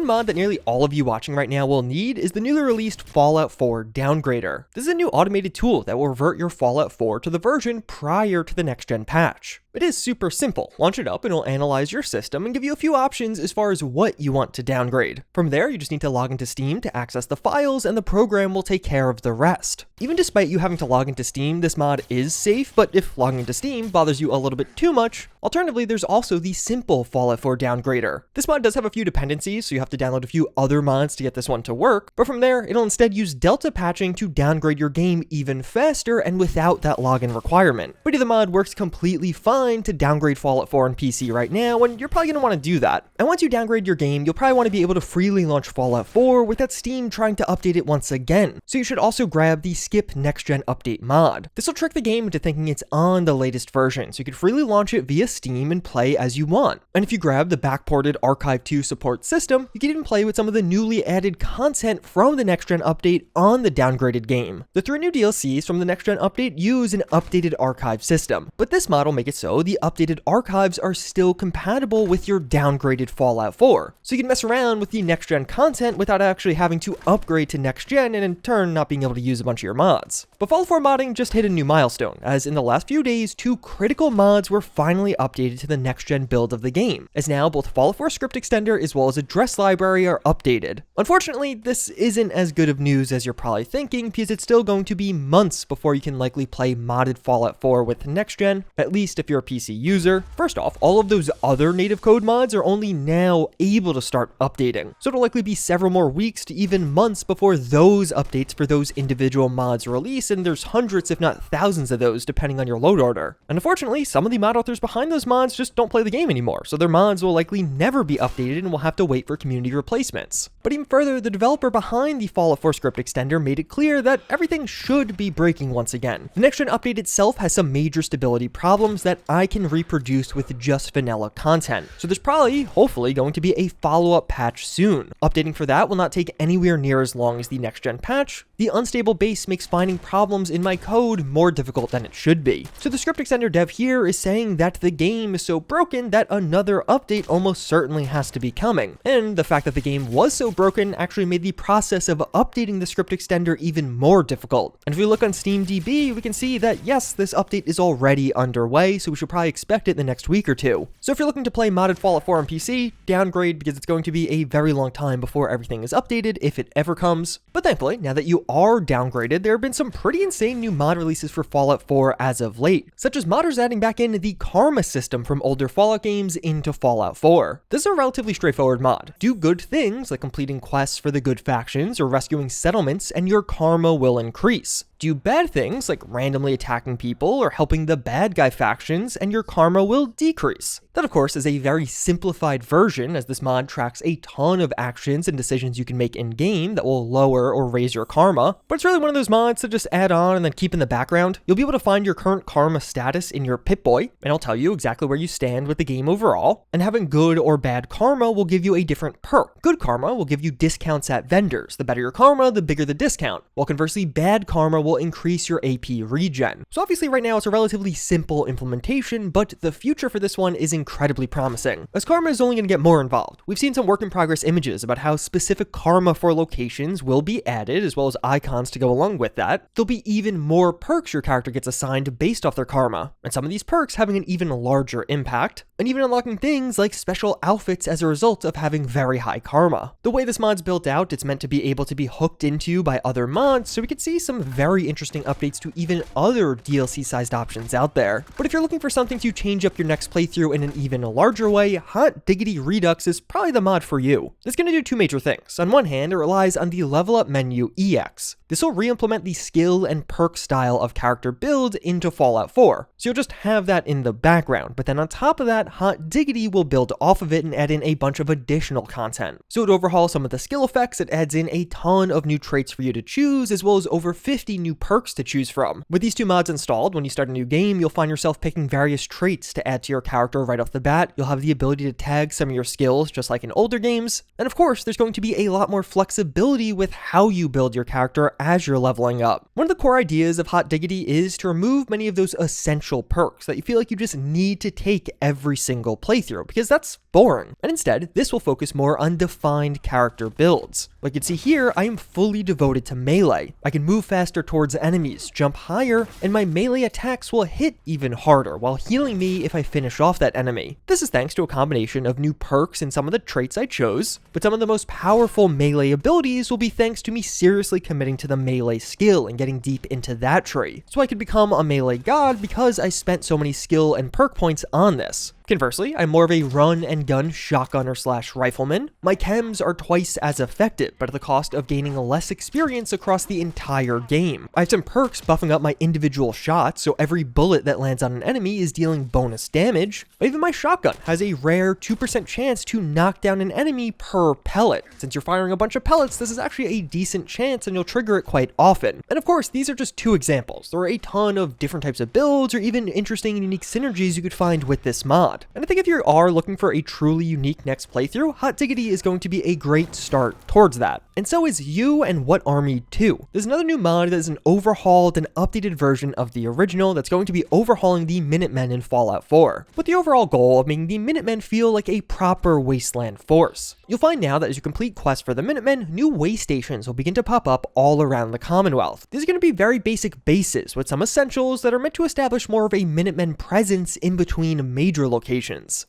one mod that nearly all of you watching right now will need is the newly released Fallout 4 Downgrader. This is a new automated tool that will revert your Fallout 4 to the version prior to the next-gen patch. It is super simple. Launch it up and it'll analyze your system and give you a few options as far as what you want to downgrade. From there, you just need to log into Steam to access the files and the program will take care of the rest. Even despite you having to log into Steam, this mod is safe, but if logging into Steam bothers you a little bit too much, alternatively, there's also the simple Fallout 4 Downgrader. This mod does have a few dependencies, so you have to download a few other mods to get this one to work, but from there, it'll instead use Delta patching to downgrade your game even faster and without that login requirement. But the mod works completely fine to downgrade Fallout 4 on PC right now, and you're probably going to want to do that. And once you downgrade your game, you'll probably want to be able to freely launch Fallout 4 without Steam trying to update it once again. So you should also grab the Skip Next Gen Update mod. This will trick the game into thinking it's on the latest version, so you can freely launch it via Steam and play as you want. And if you grab the Backported Archive 2 support system, you can even play with some of the newly added content from the Next Gen Update on the downgraded game. The 3 new DLCs from the Next Gen Update use an updated archive system, but this mod will make it so the updated archives are still compatible with your downgraded Fallout 4. So you can mess around with the Next Gen content without actually having to upgrade to Next Gen and in turn not being able to use a bunch of your mods. But Fallout 4 modding just hit a new milestone, as in the last few days, 2 critical mods were finally updated to the Next Gen build of the game, as now both Fallout 4 script extender as well as address library are updated. Unfortunately, this isn't as good of news as you're probably thinking, because it's still going to be months before you can likely play modded Fallout 4 with Next Gen, at least if you're a PC user. First off, all of those other native code mods are only now able to start updating, so it'll likely be several more weeks to even months before those updates for those individual mods release, and there's hundreds if not thousands of those depending on your load order. And unfortunately, some of the mod authors behind those mods just don't play the game anymore, so their mods will likely never be updated and will have to wait for community replacements. But even further, the developer behind the Fallout 4 script extender made it clear that everything should be breaking once again. The Next Gen update itself has some major stability problems that I can reproduce with just vanilla content, so there's probably, hopefully, going to be a follow-up patch soon. Updating for that will not take anywhere near as long as the Next Gen patch. The unstable base makes finding problems in my code more difficult than it should be. So the script extender dev here is saying that the game is so broken that another update almost certainly has to be coming. And the fact that the game was so broken actually made the process of updating the script extender even more difficult. And if we look on SteamDB, we can see that yes, this update is already underway, so we should probably expect it in the next week or two. So if you're looking to play modded Fallout 4 on PC, downgrade, because it's going to be a very long time before everything is updated, if it ever comes. But thankfully, now that you are downgraded, there have been some pretty insane new mod releases for Fallout 4 as of late, such as modders adding back in the karma system from older Fallout games into Fallout 4. This is a relatively straightforward mod. Do good things like completing quests for the good factions or rescuing settlements and your karma will increase. Do bad things like randomly attacking people or helping the bad guy factions and your karma will decrease. That of course is a very simplified version, as this mod tracks a ton of actions and decisions you can make in game that will lower or raise your karma, but it's really one of those mods to just add on and then keep in the background. You'll be able to find your current karma status in your Pip-Boy, and it'll tell you exactly where you stand with the game overall, and having good or bad karma will give you a different perk. Good karma will give you discounts at vendors. The better your karma, the bigger the discount, while conversely bad karma will increase your AP regen. So obviously right now it's a relatively simple implementation, but the future for this one is incredibly promising, as karma is only going to get more involved. We've seen some work in progress images about how specific karma for locations will be added, as well as icons to go along with that. There'll be even more perks your character gets assigned based off their karma, and some of these perks having an even larger impact, and even unlocking things like special outfits as a result of having very high karma. The way this mod's built out, it's meant to be able to be hooked into by other mods, so we could see some very interesting updates to even other DLC-sized options out there. But if you're looking for something to change up your next playthrough in an even larger way, Diggity Redux is probably the mod for you. It's going to do 2 major things. On one hand, it relies on the level up menu EX. This will re-implement the skill and perk style of character build into Fallout 4, so you'll just have that in the background, but then on top of that, Diggity will build off of it and add in a bunch of additional content. So it overhauls some of the skill effects, it adds in a ton of new traits for you to choose, as well as over 50 new perks to choose from. With these 2 mods installed, when you start a new game, you'll find yourself picking various traits to add to your character right off the bat. You'll have the ability to tag some of your skills, just like in older games. And of course, there's going to be a lot more flexibility with how you build your character as you're leveling up. One of the core ideas of Diggity is to remove many of those essential perks that you feel like you just need to take every single playthrough, because that's boring, and instead, this will focus more on defined character builds. Like you can see here, I am fully devoted to melee. I can move faster towards enemies, jump higher, and my melee attacks will hit even harder while healing me if I finish off that enemy. This is thanks to a combination of new perks and some of the traits I chose, but some of the most powerful melee abilities will be thanks to me seriously committing to the melee skill and getting deep into that tree. So I could become a melee god because I spent so many skill and perk points on this. Conversely, I'm more of a run and gun shotgunner / rifleman. My chems are twice as effective, but at the cost of gaining less experience across the entire game. I have some perks buffing up my individual shots, so every bullet that lands on an enemy is dealing bonus damage. But even my shotgun has a rare 2% chance to knock down an enemy per pellet. Since you're firing a bunch of pellets, this is actually a decent chance and you'll trigger it quite often. And of course, these are just 2 examples. There are a ton of different types of builds or even interesting and unique synergies you could find with this mod. And I think if you are looking for a truly unique next playthrough, Hot Diggity is going to be a great start towards that. And so is you and What Army 2. There's another new mod that is an overhauled and updated version of the original that's going to be overhauling the Minutemen in Fallout 4, with the overall goal of making the Minutemen feel like a proper wasteland force. You'll find now that as you complete quests for the Minutemen, new way stations will begin to pop up all around the Commonwealth. These are going to be very basic bases with some essentials that are meant to establish more of a Minutemen presence in between major locations.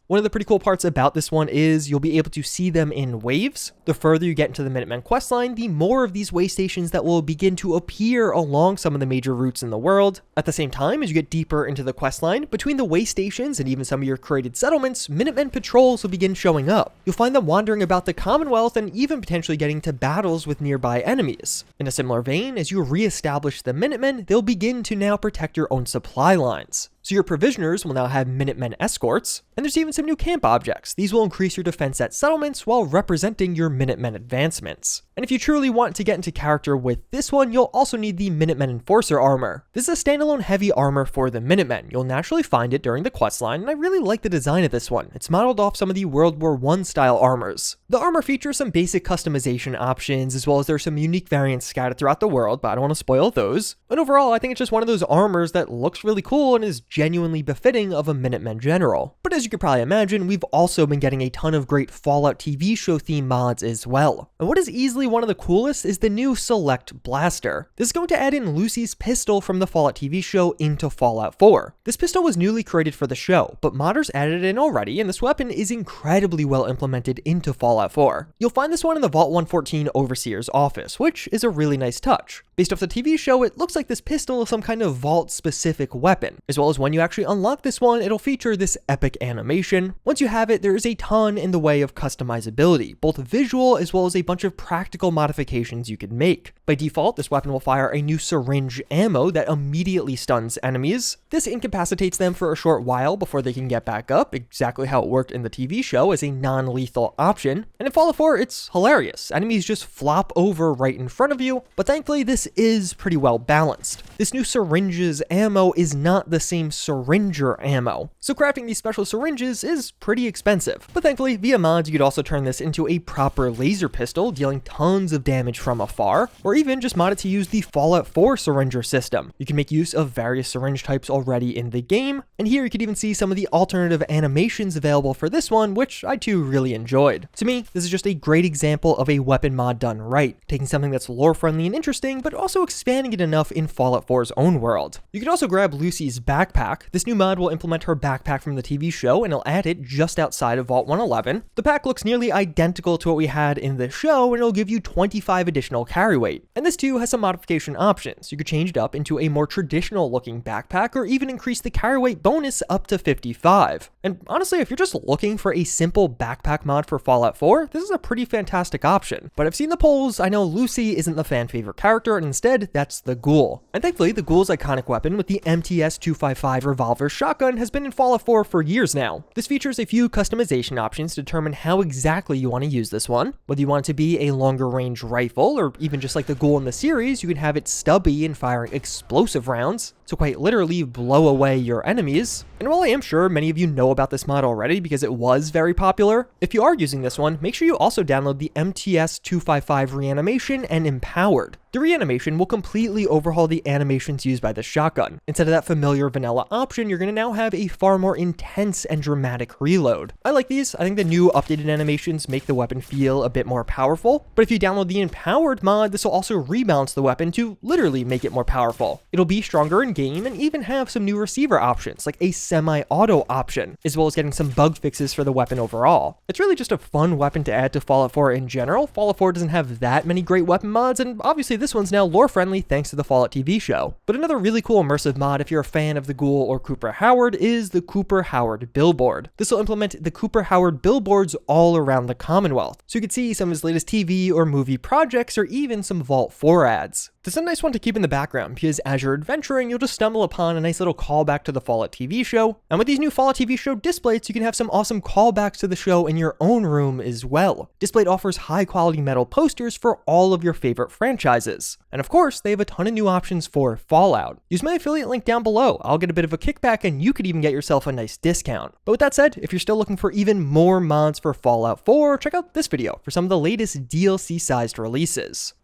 One of the pretty cool parts about this one is you'll be able to see them in waves. The further you get into the Minutemen questline, the more of these way stations that will begin to appear along some of the major routes in the world. At the same time, as you get deeper into the questline, between the way stations and even some of your created settlements, Minutemen patrols will begin showing up. You'll find them wandering about the Commonwealth and even potentially getting to battles with nearby enemies. In a similar vein, as you re-establish the Minutemen, they'll begin to now protect your own supply lines. So your provisioners will now have Minutemen escorts, and there's even some new camp objects. These will increase your defense at settlements while representing your Minutemen advancements. And if you truly want to get into character with this one, you'll also need the Minutemen Enforcer armor. This is a standalone heavy armor for the Minutemen. You'll naturally find it during the questline, and I really like the design of this one. It's modeled off some of the World War I style armors. The armor features some basic customization options, as well as there's some unique variants scattered throughout the world, but I don't want to spoil those. But overall, I think it's just one of those armors that looks really cool and is genuinely befitting of a Minutemen general. But as you could probably imagine, we've also been getting a ton of great Fallout TV show theme mods as well. And what is easily one of the coolest is the new Select Blaster. This is going to add in Lucy's pistol from the Fallout TV show into Fallout 4. This pistol was newly created for the show, but modders added it in already, and this weapon is incredibly well implemented into Fallout 4. You'll find this one in the Vault 114 Overseer's office, which is a really nice touch. Based off the TV show, it looks like this pistol is some kind of Vault-specific weapon, as well as when you actually unlock this one, it'll feature this epic animation. Once you have it, there is a ton in the way of customizability, both visual as well as a bunch of practical modifications you can make. By default, this weapon will fire a new syringe ammo that immediately stuns enemies. This incapacitates them for a short while before they can get back up, exactly how it worked in the TV show as a non-lethal option. And in Fallout 4, it's hilarious. Enemies just flop over right in front of you, but thankfully this is pretty well balanced. This new syringe's ammo is not the same syringer ammo, so crafting these special syringes is pretty expensive. But thankfully, via mods, you could also turn this into a proper laser pistol, dealing tons of damage from afar, or even just mod it to use the Fallout 4 syringer system. You can make use of various syringe types already in the game, and here you could even see some of the alternative animations available for this one, which I too really enjoyed. To me, this is just a great example of a weapon mod done right, taking something that's lore friendly and interesting, but also expanding it enough in Fallout 4's own world. You can also grab Lucy's backpack. This new mod will implement her backpack from the TV show, and it'll add it just outside of Vault 111. The pack looks nearly identical to what we had in the show, and it'll give you 25 additional carry weight. And this too has some modification options. You could change it up into a more traditional looking backpack, or even increase the carry weight bonus up to 55. And honestly, if you're just looking for a simple backpack mod for Fallout 4, this is a pretty fantastic option. But I've seen the polls, I know Lucy isn't the fan favorite character, and instead, that's the Ghoul. And thankfully, the Ghoul's iconic weapon with the MTS-255 Revolver shotgun has been in Fallout 4 for years now. This features a few customization options to determine how exactly you want to use this one. Whether you want it to be a longer range rifle, or even just like the Ghoul in the series, you can have it stubby and firing explosive rounds. so quite literally blow away your enemies. And while I am sure many of you know about this mod already because it was very popular, if you are using this one, make sure you also download the MTS 255 Reanimation and Empowered. The Reanimation will completely overhaul the animations used by the shotgun. Instead of that familiar vanilla option, you're going to now have a far more intense and dramatic reload. I like these. I think the new updated animations make the weapon feel a bit more powerful, but if you download the Empowered mod, this will also rebalance the weapon to literally make it more powerful. It'll be stronger in game and even have some new receiver options, like a semi-auto option, as well as getting some bug fixes for the weapon overall. It's really just a fun weapon to add to Fallout 4 in general. Fallout 4 doesn't have that many great weapon mods, and obviously this one's now lore friendly thanks to the Fallout TV show. But another really cool immersive mod if you're a fan of the Ghoul or Cooper Howard is the Cooper Howard Billboard. This will implement the Cooper Howard billboards all around the Commonwealth, so you can see some of his latest TV or movie projects or even some Vault 4 ads. This is a nice one to keep in the background because as you're adventuring, you'll just stumble upon a nice little callback to the Fallout TV show. And with these new Fallout TV show displays, you can have some awesome callbacks to the show in your own room as well. Displate offers high quality metal posters for all of your favorite franchises. And of course, they have a ton of new options for Fallout. Use my affiliate link down below. I'll get a bit of a kickback and you could even get yourself a nice discount. But with that said, if you're still looking for even more mods for Fallout 4, check out this video for some of the latest DLC sized releases.